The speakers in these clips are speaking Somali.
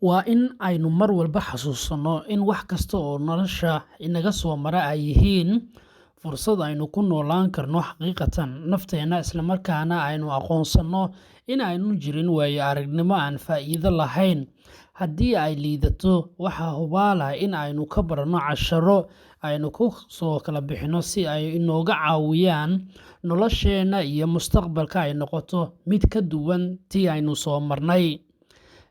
Waa in aynu mar walba xasuusano in wax kasta oo nolosha inaga soo mara ay yihiin fursad aynu ku noolaan karno xaqiiqatan nafteena, isla markaana aynu aqoonsano in aanu jirin waayo-aragnimo aan faa'iido lahayn haddii ay liidato. Waxaa hubaal ah in aynu ka baranno casharro aynu ku soo kala bixino si ay inooga caawiyaan nolosheena iyo mustaqbalka ay noqoto mid ka duwan tii aynu soo marnay.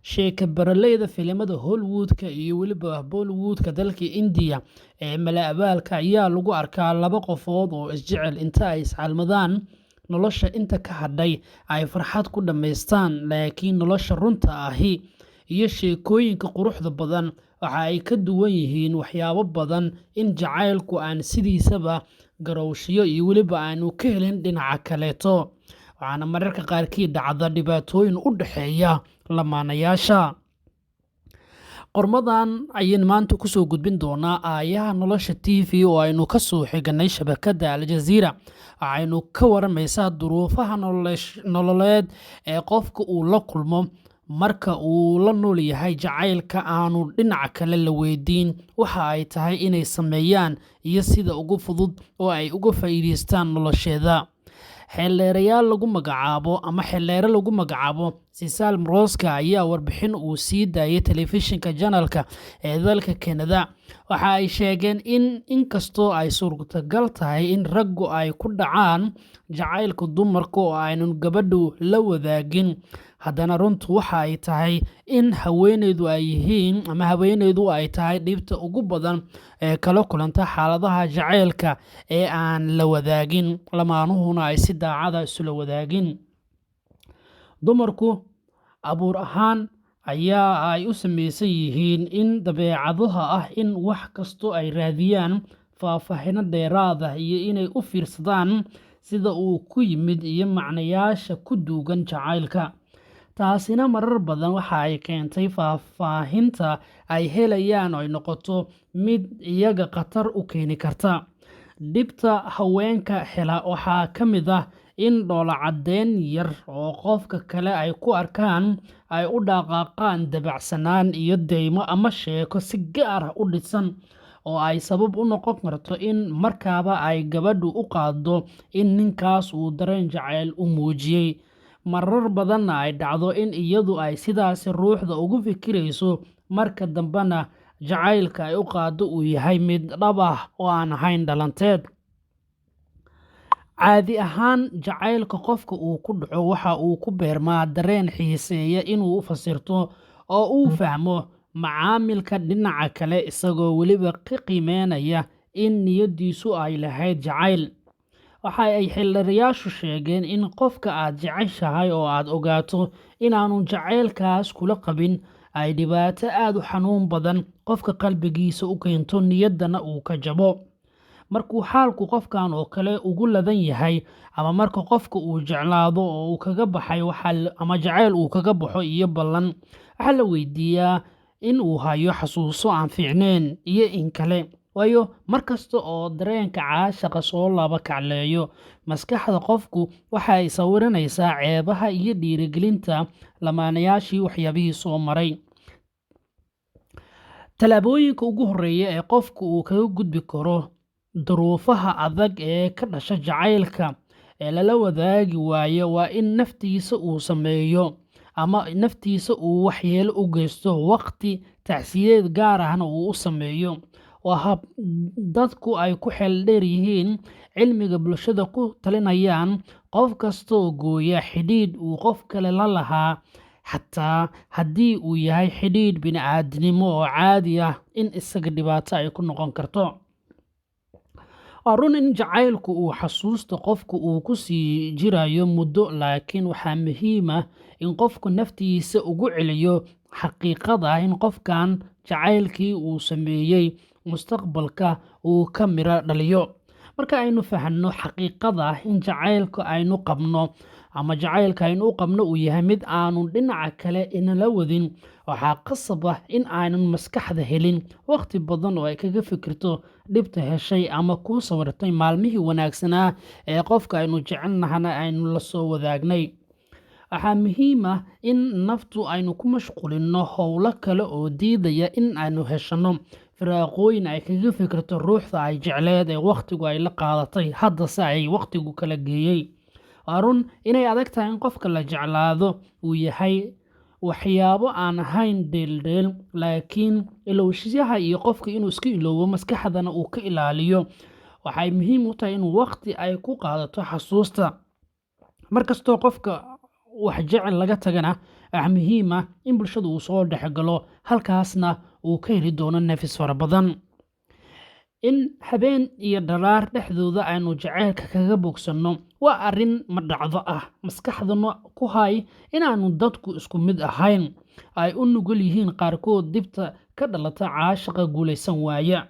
Sheeko-baralleyda filimada Hollywood-ka iyo weliba Bollywood-ka dalka India ee mala-awaalka ayaa lagu arkaa laba qofood oo isjecel inta ay is-calmadaan, nolosha inta ka hadhay ay farxad ku dhammaystaan. Laakiin nolosha runta ahi iyo sheekooyinka quruxda badan waxa ay ka duwan yihiin waxyaabo badan. In jacaylku aan sidiisaba garowshiyo iyo weliba aanu ka helin dhinaca kaleeto, waxaana mararka qaarkii dhacda dhibaatooyin u dhexeeya lamaanayaasha. Qormadan ayaan maanta kusoo gudbin doonaa aayaha nolosha TV oo aynu ka soo xiganay shabakadda Al Jazeera. Waxaynu ka waramaysaa duruufaha nololeed ee qofka uu la kulmo marka uu la nool yahay jacaylka aanu dhinaca kale la weydiin waxa ay tahay inay sameeyaan iyo sida ugu fudud oo ay uga faa'iidaystaan nolosheeda. Xeeldeere lagu magacaabo Cecil Mroska ayaa warbixin uu sii daayay telefishinka Channel-ka ee dalka Canada. Waxa ay sheegeen in inkastoo ay suurtagal tahay in raggu ay ku dhacaan jacaylka dumarka oo aanay gabadhu la wadaagin, haddana runtu waxa ay tahay in haweeneydu ay tahay dhibta ugu badan ee kala kulanta xaaladaha jacaylka ee aan la wadaagin, lamaanuhuna ay si daacad ah isula wadaagin. Dumarku abuur ahaan ayaa ay u samaysan yihiin in dabeecadaha ah in wax kasta ay raadiyaan faahfaahin dheeraad ah iyo inay u fiirsadaan sida uu ku yimid iyo macnayaasha ku duugan jacaylka. Taasina marar badan waxa ay keentay faahfaahinta ay helayaan oo ay noqoto mid iyaga khatar u keeni karta. Dhibta haweenka hela waxaa ka mid ah in dhoolla-caddeyn yar oo qofka kale ay ku arkaan ay u dhaqaaqaan dabacsanaan iyo deymo ama sheeko si gaar ah u dhisan, oo ay sabab u noqon karto in markaaba ay gabadhu u qaaddo in ninkaas uu dareen jacayl u muujiyay. Marar badanna ay dhacdo in iyadu ay sidaasi ruuxda ugu fikirayso, marka dambena jacaylka ay u qaaddo uu yahay mid dhab ah oo aan ahayn dhalanteed. Caadi ahaan, jacaylka qofka uu ku dhaco waxa uu ku beermaa dareen xiiseeya inuu fasirto oo uu fahmo macaamilka dhinaca kale, isagoo weliba ka qiimeynaya in niyadiisu ay lahayd jacayl. Waxa ay xeeldeerayaashu sheegeen in qofka aad jeceshahay oo aad ogaato inaanu jacaylkaas kula qabin ay dhibaato aad u xanuun badan qofka qalbigiisa u keento, niyaddana uu ka jabo. Markuu xaalku qofkan oo kale ugu ladan yahay, ama marka qofka uu jeclaado oo uu kaga baxay ama jacayl uu kaga baxo iyo ballan, waxaa la weydiiyaa in uu hayo xasuuso aan fiicneyn iyo in kale. Waayo markasta oo dareenka caashaqa soo laba kacleeyo, maskaxda qofku waxa ay sawiranaysaa ceebaha iyo dhiirigelinta lamaanayaashii waxyaabihii soo maray. Tallaabooyinka ugu horreeya ee qofku uu kaga gudbi karo duruufaha adag ee ka dhasha jacaylka ee lala wadaagi waayo waa in naftiisa uu sameeyo ama naftiisa uu waxyeello u geysto waqti tacsiyeed gaar ahna uu u sameeyo. Waa hab dadku ay ku xeel dheer yihiin cilmiga bulshada ku talinayaan. Qof kasta oo gooya xidhiidh uu qof kale la lahaa, xataa haddii uu yahay xidhiidh bini'aadanimo oo caadi ah, in isaga dhibaato ay ku noqon karto. Waa run in jacaylku uu xasuusta qofka uu ku sii jirayo muddo, laakiin waxaa muhiim ah in qofku naftiisa ugu celiyo xaqiiqada ah in qofkan jacaylkii uu sameeyay mustaqbalka uu ka miro dhaliyo. Marka aynu fahanno xaqiiqada ah in jacaylka aynu u qabno uu yahay mid aanu dhinaca kale inala wadin, waxaa qasab ah in aanan maskaxda helin waqti badan oo ay kaga fikirto dhibta heshay ama ku sawirtay maalmihii wanaagsanaa ee qofka aynu jecelnahana aynu la soo wadaagnay. Waxaa muhiim ah in naftu aynu ku mashquulino howlo kale oo diidaya in aynu heshanno firaaqooyin ay kaga fikirto ruuxda ay jecleed ee waqtigu ay la qaadatay haddase ay waqtigu kala geeyey. Waa run inay adag tahay in qofka la jeclaado uu yahay waxyaabo aan ahayn dheeldheel, laakiin ilowshaha iyo qofka inuu iska iloobo maskaxdana uu ka ilaaliyo waxay muhiim u tahay in waqti ay ku qaadato xasuusta. Markastoo qofka wax jecel laga tagana, waxaa muhiim ah in bulshada uu soo dhexgalo, halkaasna uu ka heli doono nafis fara badan. In habeen iyo dharaar dhexdooda aynu jacaylka kaga bogsanno waa arrin madhacdo ah. Maskaxduna ku hay inaanu dadku isku mid ahayn, ay u nugul yihiin qaarkood dhibta ka dhalata caashiqa guulaysan waaya.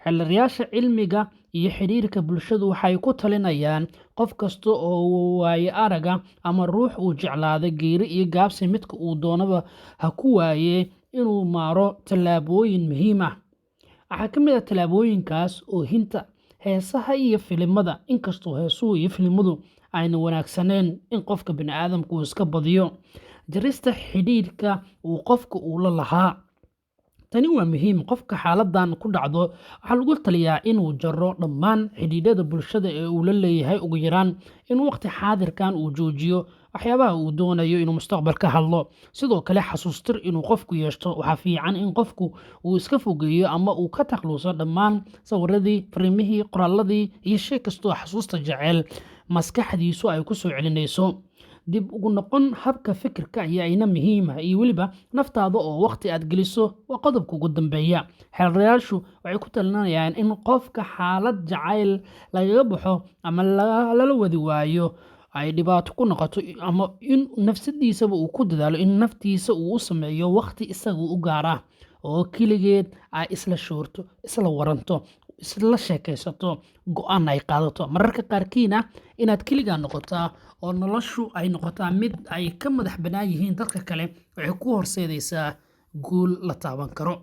Xeeladayaasha cilmiga iyo xiriirka bulshadu waxay ku talinayaan qof kasta oo waaye araga ama ruux uu jeclaaday geeri iyo gaabsi midka uu doonaba ha ku waaye inuu maro tallaabooyin muhiim ah. Waxaa ka mid ah tallaabooyinkaas oohinta, heesaha iyo filimada. Inkastoo heesuhu iyo filimadu ayna wanaagsaneen in qofka bini'aadamku uu iska badiyo, jarista xidhiidhka uu qofka uu la lahaa. Tani waa muhiim. Qofka xaaladan ku dhacdo waxaa lagu taliyaa inuu jaro dhammaan xidhiidhada bulshada ee uu la leeyahay, ugu yaraan in waqti xaadirkan uu joojiyo waxyaabaha uu doonayo inuu mustaqbal ka hadlo. Sidoo kale xasuustir inuu qofku yeeshto. Waxaa fiican in qofku uu iska fogeeyo ama uu ka takhaluso dhammaan sawiradii, fariimihii, qoraalladii iyo shay kastoo xasuusta jecel maskaxdiisu ay ku soo celinayso. Dib ugu noqon habka fikirka ayaa muhiim ah, iyo weliba naftaada oo waqti aad geliso waa qodobka ugu dambeeya. Xeeladayaashu waxay ku talinayaan in qofka xaalad jacayl lagaga baxo ama lala wadi waayo ay dhibaato ku noqoto, ama in nafsadiisaba uu ku dadaalo in naftiisa uu u sameeyo waqti isaga u gaar ah oo keligeed ay isla shoorto, isla waranto, isla sheekaysato, go'aan ay qaadato. Mararka qaarkiina inaad keligaa noqotaa oo noloshu ay noqotaa mid ay ka madax bannaan yihiin dadka kale waxay ku horseedaysaa guul la taaban karo.